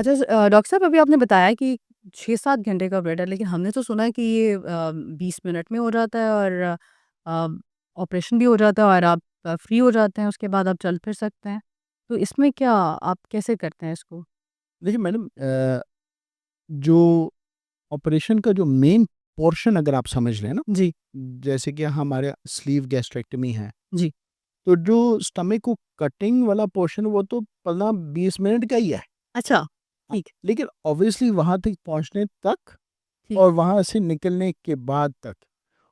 Doctor साहब अभी आपने बताया कि 6-7 घंटे का बेड है, लेकिन हमने तो सुना है कि ये 20 मिनट में हो जाता है और ऑपरेशन भी हो जाता है और आप फ्री हो जाते हैं, उसके बाद आप चल फिर सकते हैं। तो इसमें क्या आप कैसे करते हैं इसको? देखिए मैडम, जो ऑपरेशन का जो मेन पोर्शन अगर आप समझ लें ना, जी, जैसे कि हमारे स्लीव गैस्ट्रेक्टमी है, जी। तो जो स्टमक को कटिंग वाला पोर्शन वो तो 15-20 मिनट का ही है। अच्छा, हाँ, ठीक, लेकिन ऑब्वियसली वहाँ तक पहुँचने तक ठीक। और वहाँ से निकलने के बाद तक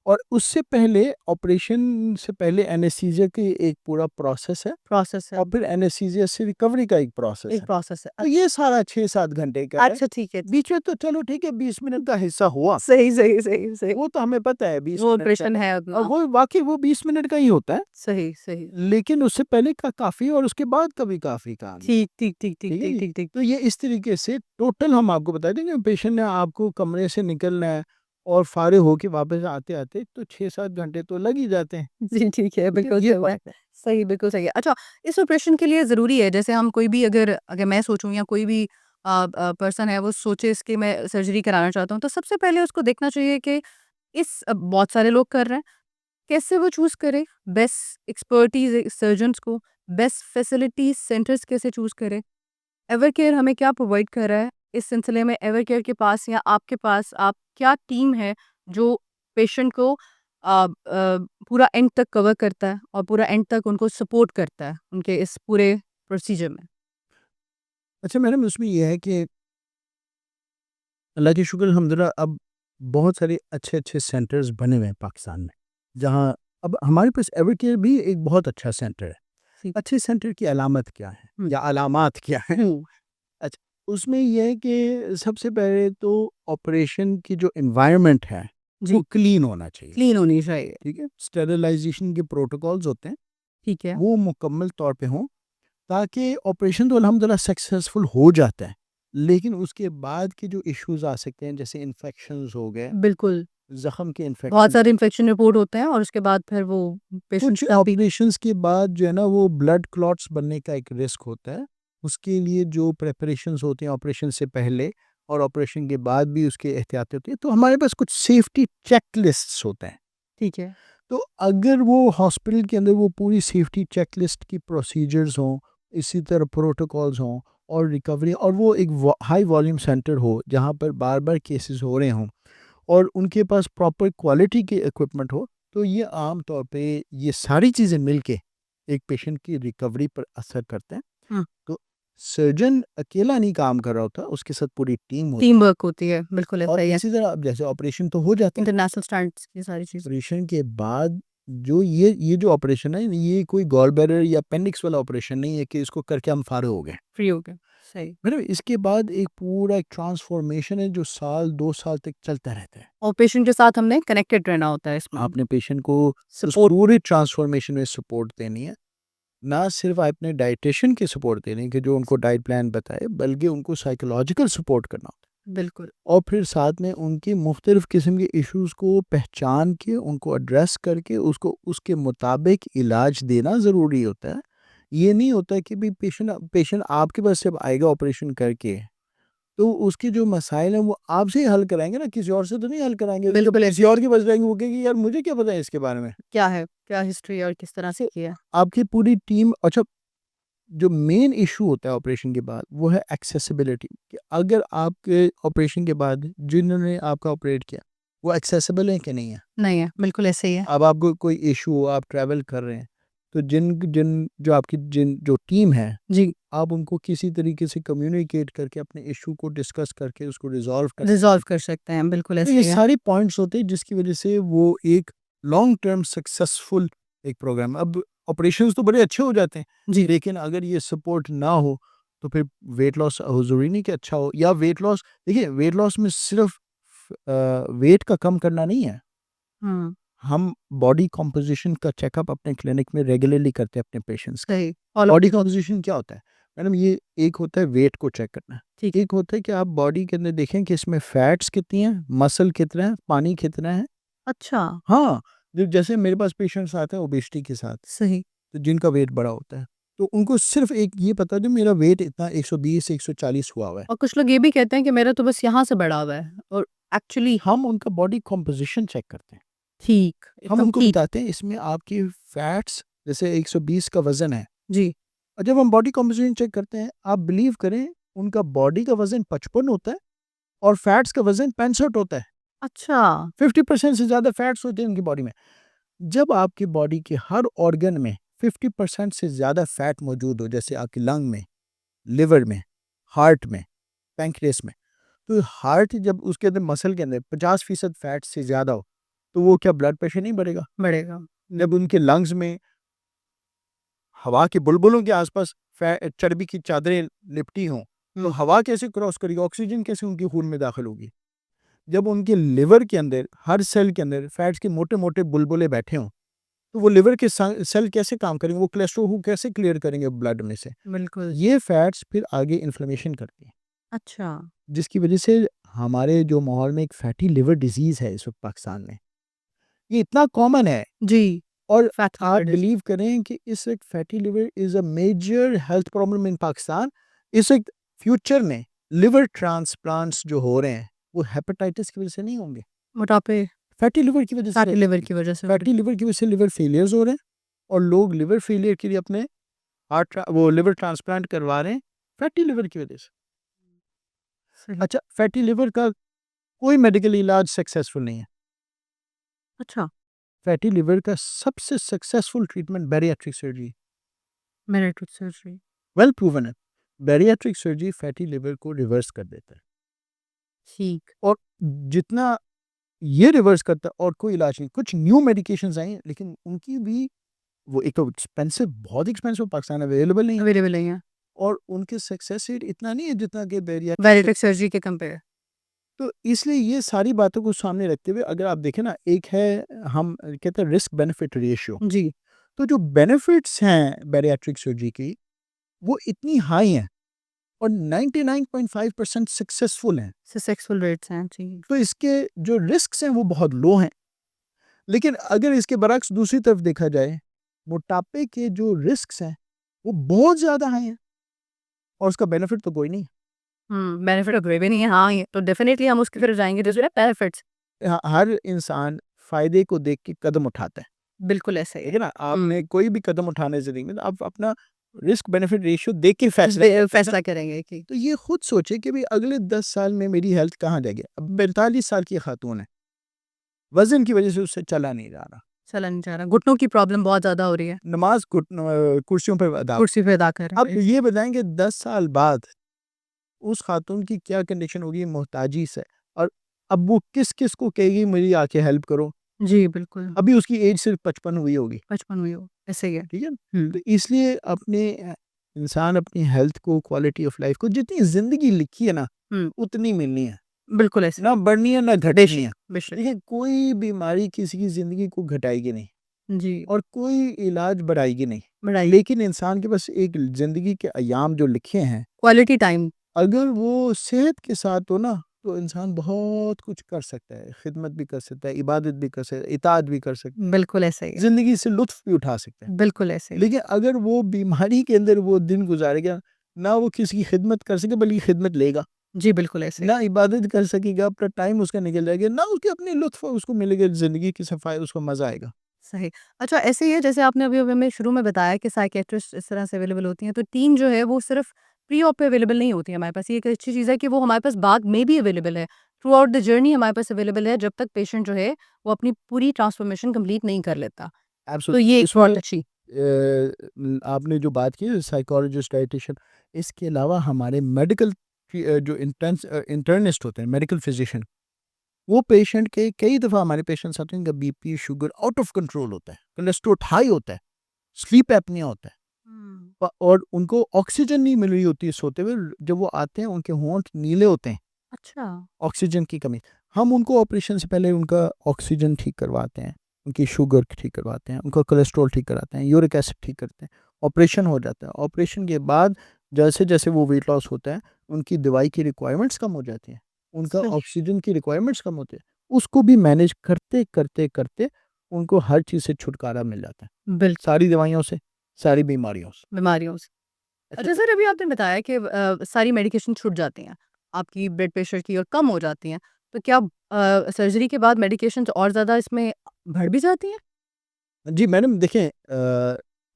और उससे पहले ऑपरेशन से पहले एनेस्थीसिया की एक पूरा प्रोसेस है प्रोसेस है, और फिर एनेस्थीसिया से रिकवरी का एक प्रोसेस एक है। प्रोसेस है। तो ये सारा 6-7 घंटे का है। अच्छा ठीक है। बीच में तो चलो ठीक है 20 मिनट का हिस्सा हुआ, सही, सही, सही, सही। वो तो हमें पता है 20 वो मिनट का ऑपरेशन है है और उतना। वो वाक़ई वो 20 मिनट का ही होता है, सही, सही। लेकिन उससे पहले का काफ़ी और उसके बाद का भी काफ़ी काम है। ठीक, ठीक, ठीक, ठीक, ठीक है ठीक, जी? ठीक, ठीक। तो ये इस तरीके से टोटल हम आपको बता देंगे पेशेंट ने आपको कमरे से निकलना है और फ़ारिग होके वापस आते-आते तो 6-7 घंटे तो लग ही जाते हैं। जी, ठीक है, ठीक है? बिल्कुल ये सही है। फ़र्क है। सही, बिल्कुल सही है। अच्छा, इस ऑपरेशन के लिए ज़रूरी है जैसे हम कोई भी अगर अगर मैं सोचूँ या कोई भी पर्सन है वो सोचे इसकी मैं सर्जरी कराना चाहता हूँ, तो सबसे पहले उसको देखना चाहिए कि बहुत सारे लोग कर रहे हैं, कैसे वो चूज़ करे? बेस्ट एक्सपर्टीज़ सर्जन्स को, बेस्ट फैसिलिटीज़ सेंटर्स कैसे चूज़ करें? एवरकेयर हमें क्या प्रोवाइड कर रहा है? इस सिलसिले में एवरकेयर के पास या आपके पास आप क्या टीम है जो पेशेंट को पूरा एंड तक कवर करता है और पूरा एंड तक उनको सपोर्ट करता है उनके इस पूरे प्रोसीजर में? अच्छा मैडम, उसमें ये है कि अल्लाह की शुक्र अल्हम्दुलिल्लाह अब बहुत सारे अच्छे-अच्छे सेंटर्स बने हुए हैं पाकिस्तान में, जहाँ अब हमारे पास एवरकेयर भी एक बहुत अच्छा सेंटर है। ठीक। अच्छे सेंटर की अलामत क्या है हुँ, या अलामात क्या हैं? हुँ। अच्छा, उसमें ये है कि सबसे पहले तो ऑपरेशन की जो एनवायरनमेंट है, जी, वो क्लीन होना चाहिए, क्लीन होनी चाहिए। ठीक है? स्टेरिलाइज़ेशन के प्रोटोकॉल्स होते हैं, ठीक है, वो मुकम्मल तौर पे हों, ताकि ऑपरेशन तो अल्हम्दुलिल्लाह सक्सेसफुल हो जाता है, लेकिन उसके बाद के जो इश्यूज़ आ सकते हैं, जैसे इन्फेक्शंस हो गए, बिल्कुल। ज़ख्म के बहुत इन्फेक्शन, सारे इन्फेक्शन रिपोर्ट होते हैं और उसके बाद फिर वो पेशेंट्स कुछ काफ़ी ऑपरेशंस के बाद जो है ना वो ब्लड क्लॉट्स बनने का एक रिस्क होता है। उसके लिए जो प्रिपरेशंस होती हैं ऑपरेशन से पहले और ऑपरेशन के बाद भी उसकी एहतियात होती है। तो हमारे पास कुछ सेफ्टी चेकलिस्ट्स होते हैं। ठीक है, तो अगर वो हॉस्पिटल के अंदर वो पूरी सेफ्टी चेकलिस्ट की प्रोसीजर्स हों, इसी तरह प्रोटोकॉल्स हों और रिकवरी और वो एक हाई वॉल्यूम सेंटर हो जहाँ पर बार-बार केसेस हो रहे हों और उनके पास प्रॉपर क्वालिटी के इक्विपमेंट हो, तो ये आम तौर पे ये सारी चीज़ें मिलके एक पेशेंट की रिकवरी पर असर करते हैं। हाँ, तो सर्जन अकेला नहीं काम कर रहा होता, उसके साथ पूरी टीम होती टीम वर्क होती है, बिल्कुल है और ऐसा ही है। इसी तरह अब जैसे ऑपरेशन तो हो जाता है, इंटरनेशनल स्टैंडर्ड्स ये सारी चीज़ें। ऑपरेशन के बाद जो ये जो ऑपरेशन है, ये कोई गॉल ब्लैडर या अपेंडिक्स वाला ऑपरेशन नहीं है कि इसको करके हम फारिग हो गए। फ्री हो गए, सही। मतलब इसके बाद एक पूरा एक ट्रांसफॉर्मेशन है जो साल 2 साल तक चलता रहता है। और पेशेंट के साथ हमने कनेक्टेड रहना होता है इसमें। आपने पेशेंट को उस सपोर्ट पूरे ट्रांसफॉर्मेशन में सपोर्ट देनी है। ना सिर्फ आपने डाइटिशियन की सपोर्ट देनी है कि जो उनको डाइट प्लान बताए, बल्कि उनको साइकोलॉजिकल सपोर्ट करना होता है। बिल्कुल, और फिर साथ में उनकी मुख्तलिफ़ किस्म के इश्यूज़ को पहचान के, उनको एड्रेस करके, उसको उसके मुताबिक इलाज देना ज़रूरी होता है। ये नहीं होता कि भई पेशेंट पेशेंट आपके पास जब आएगा ऑपरेशन करके, तो उसके जो मसाइल हैं वो आपसे ही हल कराएँगे ना, किसी और से तो नहीं हल कराएँगे। जब बिल्कुल किसी और के पास जाएँगे वो कहेगी यार मुझे क्या पता है इसके बारे में। क्या है, क्या हिस्ट्री है और किस तरह से तो किया है। आपकी पूरी टीम अच्छा, जो मेन इशू होता है ऑपरेशन के बाद वो है एक्सेसिबिलिटी कि अगर आपके ऑपरेशन के बाद जिन्होंने आपका ऑपरेट किया वो एक्सेसिबल है कि नहीं है। नहीं है, बिल्कुल ऐसे ही है। अब आपको कोई इशू हो, आप ट्रैवल कर रहे हैं, तो जिन जिन जो आपकी जिन जो टीम है, जी, आप उनको किसी तरीके से कम्युनिकेट करके अपने इशू को डिस्कस करके उसको रिजॉल्व कर रिज़ॉल्व सकते हैं। कर सकते हैं, बिल्कुल तो ये ऐसे ही है। सारी पॉइंट्स होते हैं जिसकी वजह से वो एक लॉन्ग टर्म सक्सेसफुल एक प्रोग्राम। अब ऑपरेशंस तो बड़े अच्छे हो जाते हैं, जी, लेकिन अगर ये सपोर्ट ना हो तो फिर वेट लॉस ज़रूरी नहीं कि अच्छा हो या वेट लॉस, देखिए वेट लॉस में सिर्फ वेट का कम करना नहीं है। हुँ, हम बॉडी कॉम्पोजिशन का चेकअप अपने क्लिनिक में रेगुलरली करते हैं अपने पेशेंट्स का। सही फॉलो बॉडी कॉम्पोजिशन क्या होता है? मैडम ये एक होता है वेट को चेक करना, ठीक, एक होता है कि आप बॉडी के अंदर देखें कि इसमें फैट्स कितनी हैं, मसल कितना है, पानी कितना है। अच्छा, हाँ, जैसे मेरे पास पेशेंट्स आते हैं ओबेसिटी के साथ, सही, तो जिनका वेट बड़ा होता है। तो उनको सिर्फ एक ये पता है मेरा वेट इतना 120 से 140 हुआ है। और कुछ लोग ये भी कहते हैं कि मेरा तो बस यहाँ से बढ़ा हुआ है और एक्चुअली हम उनका बॉडी कंपोजिशन चेक करते हैं। ठीक, हम एकदम उनको ठीक। बताते हैं इसमें आपकी फैट्स जैसे 120 का वज़न है, जी। और जब हम बॉडी कंपोजिशन चेक करते हैं, आप बिलीव करें उनका बॉडी का वज़न 55 होता है और फैट्स का वज़न 65 होता है। अच्छा, 50% से ज़्यादा फैट्स होते हैं उनकी बॉडी में। जब आपकी बॉडी के हर ऑर्गन में 50% से ज़्यादा फैट मौजूद हो, जैसे आपकी लंग में, लिवर में, हार्ट में, पैंक्रियास में, तो हार्ट जब उसके अंदर मसल के अंदर 50% फैट से ज़्यादा हो, तो वो क्या ब्लड प्रेशर नहीं बढ़ेगा? बढ़ेगा। जब उनके लंग्स में हवा के बुलबुलों के आसपास चर्बी की चादरें लिपटी हों, तो हवा कैसे क्रॉस करेगी? ऑक्सीजन कैसे उनके खून में दाखिल होगी? जब उनके लिवर के अंदर हर सेल के अंदर फैट्स के मोटे-मोटे बुलबुले बैठे हों, तो वो लिवर के सेल कैसे काम करेंगे? वो कोलेस्ट्रॉल को कैसे क्लियर करेंगे ब्लड में से? बिल्कुल। ये फैट्स फिर आगे इन्फ्लेमेशन करती हैं, अच्छा, जिसकी वजह से हमारे जो माहौल में एक फैटी लिवर डिजीज़ है इस वक़्त पाकिस्तान में, ये इतना कॉमन है। जी, और फैटी आप लिवर डिज़ीज़। बिलीव करें कि इस वक़्त fatty liver is a major health problem in Pakistan. इस वक़्त फ्यूचर में लिवर ट्रांसप्लांट्स जो हो रहे हैं, वो हेपेटाइटिस की वजह से नहीं होंगे, मोटापे, फैटी लिवर की वजह फैटी से। लिवर की वजह से हो रही फैटी लिवर की वजह से लिवर फेलियर्स हो रहे हैं और लोग लिवर फेलियर के लिए अपने वो लिवर ट्रांसप्लांट करवा रहे हैं, फैटी लिवर की वजह से। सही। अच्छा, फैटी लिवर का कोई मेडिकल इलाज सक्सेसफुल नहीं है। अच्छा, फैटी लिवर का सबसे successful treatment bariatric surgery, bariatric surgery. Well proven है। बैरिएट्रिक सर्जरी फैटी लिवर को रिवर्स कर देता है, ठीक, और जितना ये रिवर्स करता है और कोई इलाज नहीं। कुछ न्यू मेडिकेशंस आई हैं, लेकिन उनकी भी वो एक तो एक्सपेंसिव, बहुत एक्सपेंसिव, पाकिस्तान में अवेलेबल नहीं है, अवेलेबल नहीं है, और उनके सक्सेस रेट इतना नहीं है जितना कि बैरिएट्रिक। बैरिएट्रिक सर्जरी के कंपेयर। तो इसलिए ये सारी बातों को सामने रखते हुए अगर आप देखें ना, एक है, हम कहते हैं रिस्क बेनिफिट रेशियो। जी, तो जो बेनिफिट्स हैं बैरिएट्रिक सर्जरी की, वो इतनी हाई हैं और 99.5% सक्सेसफुल हैं। सक्सेसफुल रेट्स हैं, जी। तो इसके जो रिस्क्स हैं वो बहुत लो हैं। लेकिन अगर इसके बरक्स दूसरी तरफ देखा जाए, मोटापे के जो रिस्क्स हैं वो बहुत ज़्यादा हाई हैं और उसका बेनिफिट तो कोई नहीं है। बेनिफिट ऑफ ग्रेवी नहीं है, हाँ, ये तो डेफिनिटली हम उसकी तरफ जाएँगे जिसमें बेनिफिट्स। हर इंसान फ़ायदे को देख के कदम उठाता है। बिल्कुल ऐसा ही ठीक है। है ना? आपने कोई भी कदम उठाना है ज़िंदगी में, तो आप अपना रिस्क बेनिफिट रेशियो देख के फैसला। फैसला करेंगे कि तो ये खुद सोचे कि भाई अगले 10 साल में मेरी हेल्थ कहाँ जाएगी। अब 45 साल की खातून है, वज़न की वज़ह से उससे चला नहीं जा रहा। चला नहीं जा रहा, घुटनों की प्रॉब्लम बहुत ज़्यादा हो रही है, नमाज़ कुर्सियों पे अदा। कुर्सी पे अदा कर अब रहे हैं। ये बताएँ कि 10 साल बाद उस खातून की क्या कंडीशन होगी मोहताजी से, और अब वो किस-किस को कहेगी मेरी आके हेल्प करो। जी, बिल्कुल, अभी उसकी एज सिर्फ 55 हुई होगी, 55 हुई हो, ऐसे ही है। ठीक है? हुँ, तो इसलिए इंसान अपनी हेल्थ को, क्वालिटी ऑफ लाइफ को, जितनी ज़िंदगी लिखी है ना, हुँ, उतनी मिलनी है। बिल्कुल ऐसे ना बढ़नी है, ना घटनी बेशक, है। बेशक। देखिए, कोई बीमारी किसी की ज़िंदगी को घटाएगी नहीं जी, और कोई इलाज बढ़ाएगी नहीं। बढ़ाइए लेकिन इंसान के पास एक ज़िंदगी के अय्याम जो लिखे हैं, क्वालिटी टाइम। अगर वो सेहत के साथ हो ना, तो इंसान बहुत कुछ कर सकता है। खिदमत भी कर सकता है, इबादत भी कर सकता है, इताअत भी कर सकता है, बिल्कुल ऐसा ही है, ज़िंदगी से लुत्फ़ भी उठा सकता है। बिल्कुल ऐसे ही है। लेकिन अगर वो बीमारी के अंदर वो दिन गुज़ारेगा, ना वो किसी की खिदमत कर सके बल्कि खिदमत लेगा, जी, बिल्कुल ऐसे ही। ना इबादत कर सकेगा, अपना टाइम उसका निकल जाएगा, ना उसके अपने लुत्फ़ उसको मिलेगा, ज़िंदगी की सफ़ाई, उसको मज़ा आएगा। सही। अच्छा ऐसे ही है जैसे आपने अभी-अभी हमें शुरू में बताया कि साइकियाट्रिस्ट इस तरह से अवेलेबल होती हैं, तो टीम जो है वो सिर्फ़ प्री ऑप पे अवेलेबल नहीं होती है हमारे पास। ये एक अच्छी चीज़ है कि वो हमारे पास बाद में भी अवेलेबल है। थ्रू आउट द जर्नी हमारे पास अवेलेबल है जब तक पेशेंट जो है वो अपनी पूरी ट्रांसफॉर्मेशन कंप्लीट नहीं कर लेता। तो ये एब्सोल्यूटली। एक इसमें बहुत अच्छी आपने जो बात की साइकोलॉजिस्ट, डायटीशियन, इसके अलावा हमारे मेडिकल जो इंटर्निस्ट होते हैं, मेडिकल फिजिशियन, वो पेशेंट के कई दफ़ा हमारे पेशेंट्स आते हैं, इनका BP, sugar out of control होता है, कोलेस्ट्रॉल हाई होता है, स्लीप एपनिया होता है, हुँ। और उनको ऑक्सीजन नहीं मिल रही होती है सोते हुए। जब वो आते हैं उनके होंठ नीले होते हैं, अच्छा। ऑक्सीजन की कमी। हम उनको ऑपरेशन से पहले उनका ऑक्सीजन ठीक करवाते हैं, उनकी शुगर ठीक करवाते हैं, उनका कोलेस्ट्रॉल ठीक कराते हैं, यूरिक एसिड ठीक करते हैं, ऑपरेशन हो जाता है। ऑपरेशन के बाद जैसे-जैसे वो वेट लॉस होता है, उनकी दवाई की रिक्वायरमेंट्स कम हो जाती हैं, उनका सही। ऑक्सीजन की रिक्वायरमेंट्स कम होती है। उसको भी मैनेज करते, करते, करते उनको हर चीज़ से छुटकारा मिल जाता है, बिल्कुल। सारी दवाइयों से। सारी बीमारियों से। बीमारियों से। अच्छा, अच्छा सर, अभी आपने बताया कि सारी मेडिकेशन छूट जाती हैं, आपकी ब्लड प्रेशर की और कम हो जाती हैं, तो क्या सर्जरी के बाद मेडिकेशंस और ज़्यादा इसमें बढ़ भी जाती हैं? जी मैडम देखें,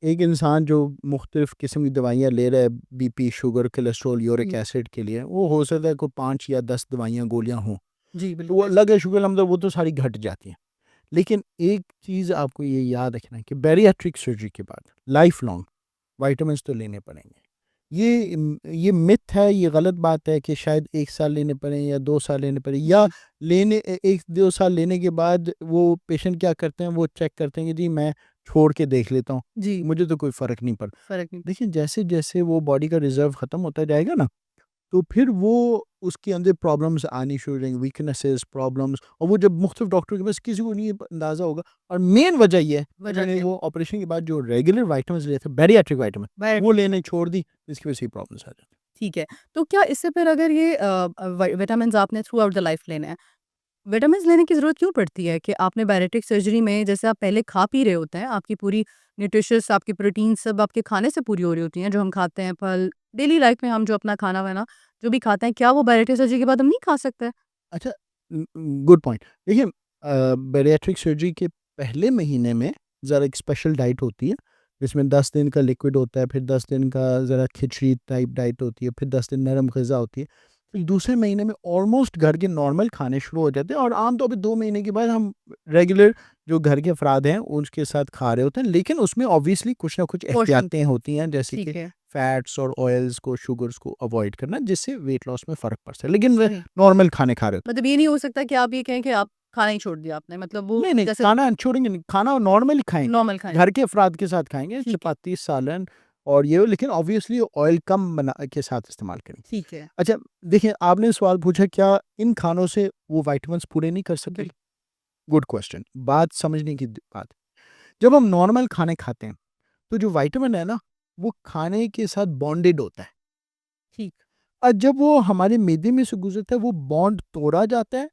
एक इंसान जो मुख्तलिफ़ किस्म की दवाइयाँ ले रहा है, बीपी, शुगर, कोलेस्ट्रॉल, यूरिक जी। एसिड के लिए, वो हो सकता है कोई 5 या 10 दवाइयाँ, गोलियाँ हों। जी, तो वो बिल्कुल ऐसे अलग है, शुगर अलहमद वो तो सारी घट जाती हैं। लेकिन एक चीज़ आपको ये याद रखना है कि बैरिएट्रिक सर्जरी के बाद लाइफ लॉन्ग विटामिन्स तो लेने पड़ेंगे। ये मिथ है, ये गलत बात है कि शायद 1 साल लेने पड़ें या 2 साल लेने पड़ें, या जी, 1-2 साल लेने के बाद वो पेशेंट क्या करते हैं, वो चेक करते हैं कि जी मैं छोड़ के देख लेता हूँ, जी, मुझे तो कोई फ़र्क नहीं पड़ता। फ़र्क नहीं देखिए जैसे-जैसे वो बॉडी का रिज़र्व ख़त्म होता जाएगा ना, तो फिर वो उसके अंदर प्रॉब्लम्स आनी शुरू हो जाएँगी, वीकनेसेस, प्रॉब्लम्स, और वो जब मुख्तलिफ डॉक्टर के पास किसी को नहीं अंदाज़ा होगा। और मेन वजह ये है कि वजह मैंने क्या है? वो ऑपरेशन के बाद जो रेगुलर विटामिन्स लिए थे, बैरिएट्रिक विटामिन, बैड वो लेने छोड़ दी, इसकी वजह से ये प्रॉब्लम्स आ जाती हैं। ठीक है, तो क्या इससे फिर अगर ये विटामिन्स आपने थ्रू आउट द लाइफ लेने हैं, विटामिन्स लेने की ज़रूरत क्यों पड़ती है कि आपने बैरेटिक सर्जरी में जैसे आप पहले खा पी रहे होते हैं, आपकी पूरी न्यूट्रिशियस आपकी प्रोटीन सब आपके खाने से पूरी हो रही होती हैं, जो हम खाते हैं फल, डेली लाइफ में हम जो अपना खाना-वाना जो भी खाते हैं, क्या वो बैरेटिक सर्जरी के बाद हम नहीं खा सकते? अच्छा, गुड पॉइंट। देखिए, बैरिएट्रिक सर्जरी के पहले महीने में ज़रा एक स्पेशल डाइट होती है, जिसमें 10 दिन का लिक्विड होता है, फिर 10 दिन का ज़रा खिचड़ी टाइप डाइट होती है, फिर 10 दिन नरम ग़िज़ा होती है। फिर दूसरे महीने में ऑलमोस्ट घर के नॉर्मल खाने शुरू हो जाते हैं, और आम तौर पे 2 महीने के बाद हम रेगुलर जो घर के अफ़राद हैं, उसके साथ खा रहे होते हैं। लेकिन उसमें ऑब्वियसली कुछ ना कुछ पोर्शन एहतियातें होती हैं, जैसे कि ठीक है, फैट्स और ऑयल्स को, शुगर्स को अवॉइड करना, जिससे वेट लॉस में फ़र्क पड़ सकता है। लेकिन वे सही। नॉर्मल खाने खा रहे होते हैं। मतलब ये नहीं हो सकता कि आप ये कहें कि आप खाना ही छोड़ दिया आपने, मतलब वो नहीं, नहीं, जैसे खाना छोड़ेंगे नहीं, खाना नॉर्मली खाएँगे। नॉर्मल खाएँ, घर के अफ़राद के साथ खाएँगे, ठीक है, चपाती, सालन और ये, लेकिन ऑब्वियसली ऑयल कम बना के साथ इस्तेमाल करेंगे। ठीक है, अच्छा, देखिए आपने सवाल पूछा क्या इन खानों से वो विटामिन्स पूरे नहीं कर सकते? बिल गुड क्वेश्चन, बात समझने की बात। जब हम नॉर्मल खाने खाते हैं, तो जो विटामिन है ना, वो खाने के साथ बॉन्डेड होता है। ठीक, और जब वो हमारे मैदे में से गुज़रता है, वो बॉन्ड तोड़ा जाता है,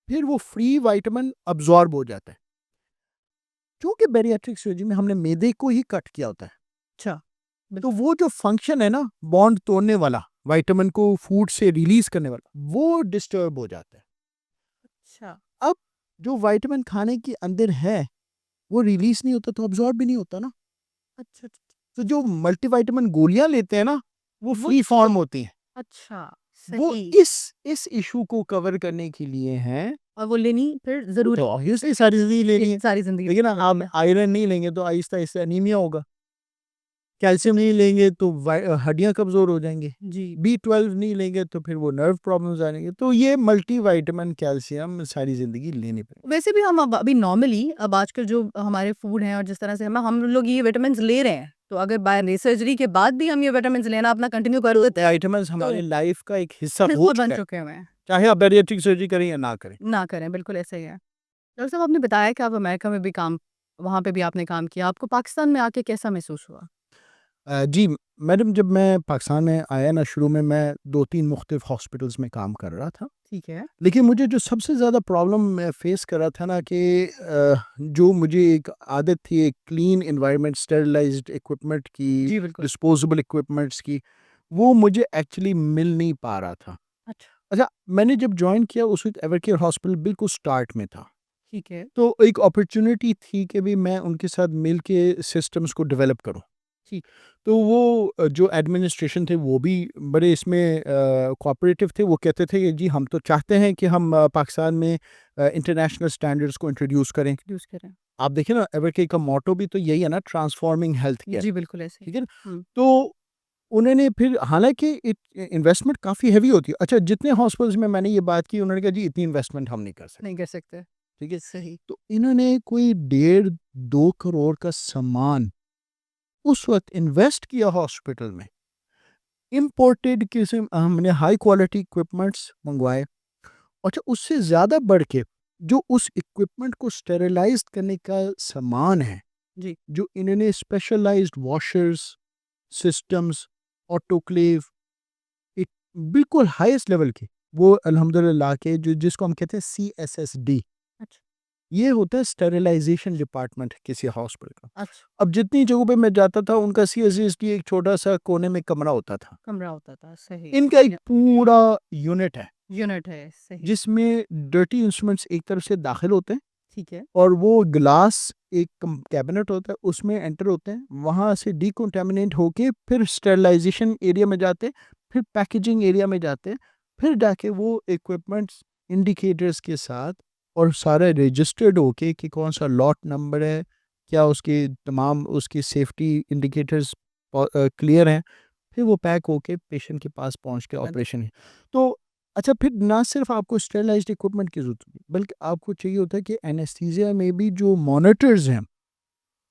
फिर वो फ्री विटामिन अब्ज़ॉर्ब हो जाता है। क्योंकि बैरिएट्रिक सर्जरी में हमने मैदे को ही कट किया होता है, अच्छा, तो बिल्कुल, वो जो फंक्शन है ना, बॉन्ड तोड़ने वाला, विटामिन को फूड से रिलीज़ करने वाला, वो डिस्टर्ब हो जाता है। अच्छा, अब जो विटामिन खाने के अंदर है, वो रिलीज़ नहीं होता, तो अब्ज़ॉर्ब भी नहीं होता ना। अच्छा, अच्छा, तो जो मल्टीविटामिन गोलियाँ लेते हैं ना, वो वो फ्री फॉर्म होती हैं। अच्छा, वो सही इस इश्यू को कवर करने के लिए हैं। और वो लेनी फिर वो तो ज़रूरी ऑब्वियसली सारी ज़िंदगी है, लेनी है। सारी ज़िंदगी देखिए ना, आप में। आयरन नहीं लेंगे तो आहिस्ता-आहिस्ता एनीमिया होगा। कैल्शियम नहीं लेंगे तो हड्डियाँ कमज़ोर हो जाएँगी। जी, बी12 नहीं लेंगे तो फिर वो नर्व प्रॉब्लम्स आ जाएँगे। तो ये मल्टीविटामिन, कैल्शियम सारी ज़िंदगी लेनी पड़ेगी। वैसे भी हम अब अभी नॉर्मली अब आजकल जो हमारे फूड हैं और जिस तरह से हम लोग ये विटामिन्स ले रहे हैं, तो अगर बाय सर्जरी के बाद भी हम ये विटामिन्स लेना अपना कंटिन्यू कर देते हैं, विटामिन्स तो हमारी लाइफ़ का एक हिस्सा हो बिल्कुल बन चुका है, चुके हुए हैं, चाहे आप बैरिएट्रिक सर्जरी करें या ना करें। ना करें, बिल्कुल ऐसा ही है। डॉक्टर साहब आपने बताया कि आप अमेरिका में भी काम वहाँ पे भी आपने काम किया, आपको पाकिस्तान में आके कैसा महसूस हुआ? जी, मैडम जब मैं पाकिस्तान में आया ना, शुरू में मैं 2-3 मुख्तलिफ़ हॉस्पिटल्स में काम कर रहा था। ठीक है। लेकिन मुझे जो सबसे ज़्यादा प्रॉब्लम मैं फ़ेस कर रहा था ना कि जो मुझे एक आदत थी एक क्लीन एनवायरनमेंट, स्टेरिलाइज़्ड इक्विपमेंट की, जी, बिल्कुल। डिस्पोजेबल इक्विपमेंट्स की, वो मुझे एक्चुअली मिल नहीं पा रहा था। अच्छा, अच्छा, मैंने जब जॉइन किया उस वक़्त एवरकेयर हॉस्पिटल बिल्कुल स्टार्ट में था। ठीक है, तो एक अपॉर्च्युनिटी थी कि भई मैं उनके साथ मिल के सिस्टम्स को डेवलप करूँ। ठीक। तो वो जो एडमिनिस्ट्रेशन थे वो भी बड़े इसमें कोऑपरेटिव थे। वो कहते थे कि जी हम तो चाहते हैं कि हम पाकिस्तान में इंटरनेशनल स्टैंडर्ड्स को इंट्रोड्यूस करें। यूज़ करें। आप देखिए ना, एवरकेयर का मोटो भी तो यही है ना, ट्रांसफॉर्मिंग हेल्थ केयर, जी, बिल्कुल ऐसे ही। ठीक है ना? हुँ, तो उन्होंने फिर हालाँकि इन्वेस्टमेंट काफ़ी हेवी होती है। अच्छा, जितने हॉस्पिटल्स में मैंने ये बात की उन्होंने कहा जी इतनी इन्वेस्टमेंट हम नहीं कर सकते, नहीं कर सकते। ठीक है? सही। तो इन्होंने कोई डेढ़ 2 करोड़ का सामान उस वक़्त इन्वेस्ट किया हॉस्पिटल में। इम्पोर्टेड किस्म हमने हाई क्वालिटी इक्विपमेंट्स मंगवाए। अच्छा, उससे ज़्यादा बढ़ के जो उस इक्विपमेंट को स्टेरिलाइज़ करने का सामान है, जी, जो इन्होंने स्पेशलाइज्ड वॉशर्स, सिस्टम्स, ऑटोक्लेव, एक बिल्कुल हाईएस्ट लेवल की, वो अल्हम्दुलिल्लाह के जो जिसको हम कहते हैं सीएसएसडी, अच्छा, ये होता है स्टेरिलाइजेशन डिपार्टमेंट किसी हॉस्पिटल का। अच्छा, अब जितनी जगहों पे मैं जाता था उनका सीएसएसटी एक छोटा-सा कोने में कमरा होता था। कमरा होता था, सही। इनका एक पूरा यूनिट है, यूनिट है, सही। जिसमें डर्टी इंस्ट्रूमेंट्स एक तरफ से दाखिल होते हैं ठीक है। और वो ग्लास एक कैबिनेट होता है उसमें एंटर होते हैं, वहाँ से डिकंटामिनेट होके फिर स्टेरिलाइजेशन एरिया में जाते हैं, फिर पैकेजिंग एरिया में जाते हैं, फिर जाके वो इक्विपमेंट्स इंडिकेटर्स के साथ और सारा रजिस्टर्ड होके कि कौन सा लॉट नंबर है, क्या उसके तमाम उसकी सेफ्टी इंडिकेटर्स क्लियर हैं, फिर वो पैक होके पेशेंट के पास पहुँच के ऑपरेशन है। तो अच्छा, फिर ना सिर्फ आपको स्टेरिलाइज्ड इक्विपमेंट की ज़रूरत होती है, बल्कि आपको चाहिए होता है कि एनेस्थीसिया में भी जो मॉनिटर्स हैं,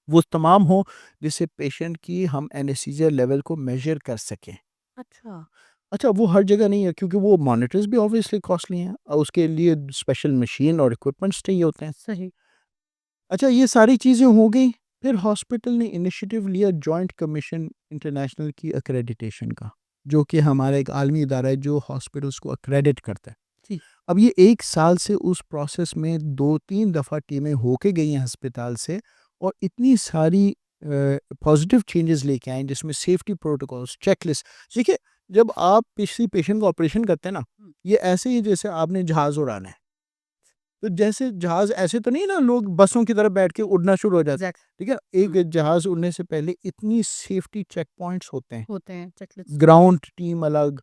वो तमाम हों, जिससे पेशेंट की हम एनेस्थीसिया लेवल को मेज़र कर सकें। अच्छा, अच्छा, वो हर जगह नहीं है क्योंकि वो मॉनिटर्स भी ऑब्वियसली कॉस्टली हैं उसके लिए स्पेशल मशीन और इक्विपमेंट्स चाहिए होते हैं। सही। अच्छा, ये सारी चीज़ें हो गई, फिर हॉस्पिटल ने इनिशिएटिव लिया जॉइंट कमीशन इंटरनेशनल की अक्रेडिटेशन का, जो कि हमारा एक आलमी इदारा है जो हॉस्पिटल्स को अक्रेडिट करता है। जी। अब ये 1 साल से उस प्रोसेस में 2-3 दफ़ा टीमें होके गई हैं अस्पताल से और इतनी सारी पॉज़िटिव चेंजेस लेके आए हैं जिसमें सेफ्टी प्रोटोकॉल्स, चेकलिस्ट। देखिए, जब आप किसी पेशेंट का ऑपरेशन करते हैं ना, हुँ। ये ऐसे ही है जैसे आपने जहाज़ उड़ाना है। तो जैसे जहाज़ ऐसे तो नहीं है ना, लोग बसों की तरह बैठ के उड़ना शुरू हो जाते हैं, एग्ज़ैक्ट ठीक है? हुँ, एक जहाज़ उड़ने से पहले इतनी सेफ्टी चेक पॉइंट्स होते हैं। होते हैं चेकलिस्ट। ग्राउंड टीम अलग,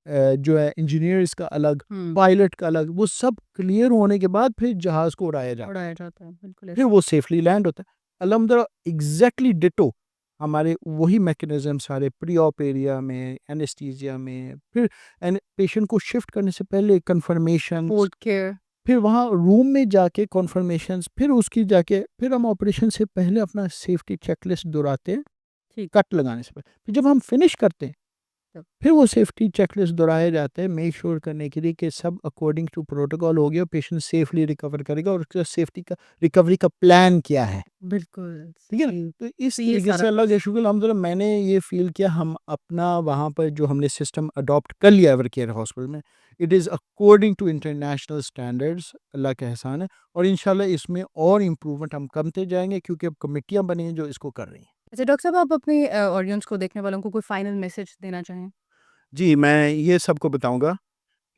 जो है इंजीनियर्स का अलग, हुँ, पायलट का अलग, वो सब क्लियर होने के बाद फिर जहाज़ को उड़ाया जाता है। उड़ाया जाता है, बिल्कुल फिर ऐसे। वो सेफली लैंड होता है। अल्हम्दुलिल्लाह एग्ज़ैक्टली डिट्टो हमारे वही मैकेनिज़्म सारे प्री ऑप एरिया में, एनेस्थीसिया में, फिर पेशेंट को शिफ्ट करने से पहले कन्फर्मेशंस, पोर्ट केयर। फिर वहाँ रूम में जाके कन्फर्मेशंस, फिर उसकी जाके फिर हम ऑपरेशन से पहले अपना सेफ्टी चेकलिस्ट दोहराते हैं, ठीक, कट लगाने से पहले। फिर जब हम फिनिश करते हैं, तब फिर वो सेफ्टी चेकलिस्ट दोहराए जाते हैं मेक श्योर करने के लिए कि सब अकॉर्डिंग टू प्रोटोकॉल हो गया, पेशेंट सेफली रिकवर करेगा और उसका सेफ्टी का रिकवरी का प्लान क्या है। बिल्कुल, ठीक है ना? सही। तो इस तो ये तरीके सारा से अल्लाह का शुक्र अल्हम्दुलिल्लाह मैंने ये फ़ील किया हम अपना वहाँ पर जो हमने सिस्टम अडॉप्ट कर लिया एवरकेयर हॉस्पिटल में, it is according to international standards, Allah का एहसान है और इंशाल्लाह इसमें और इम्प्रूवमेंट हम करते जाएँगे क्योंकि अब कमिटियाँ बनी हैं जो इसको कर रही हैं। अच्छा डॉक्टर साहब आप अपने ऑडियंस को देखने वालों को कोई फाइनल मैसेज देना चाहें? जी, मैं ये सबको बताऊँगा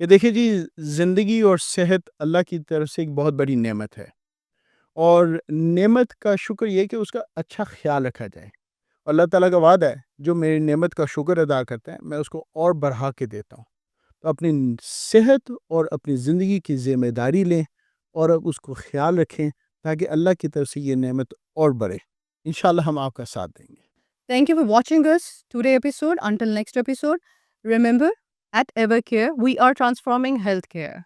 कि देखिए जी, ज़िंदगी और सेहत अल्लाह की तरफ से एक बहुत बड़ी नेमत है और नेमत का शुक्र ये है कि उसका अच्छा ख़्याल रखा जाए। अल्लाह ताला का वादा है, जो मेरी नेमत का शुक्र अदा करता है, मैं उसको और बढ़ा के देता हूँ। तो अपनी सेहत और अपनी ज़िंदगी की ज़िम्मेदारी लें और अब उसको ख़्याल रखें ताकि अल्लाह की तरफ से ये नेमत और बढ़े। इंशाअल्लाह हम आपका साथ देंगे। Thank you for watching us today episode. Until next episode, remember at Evercare we are transforming healthcare.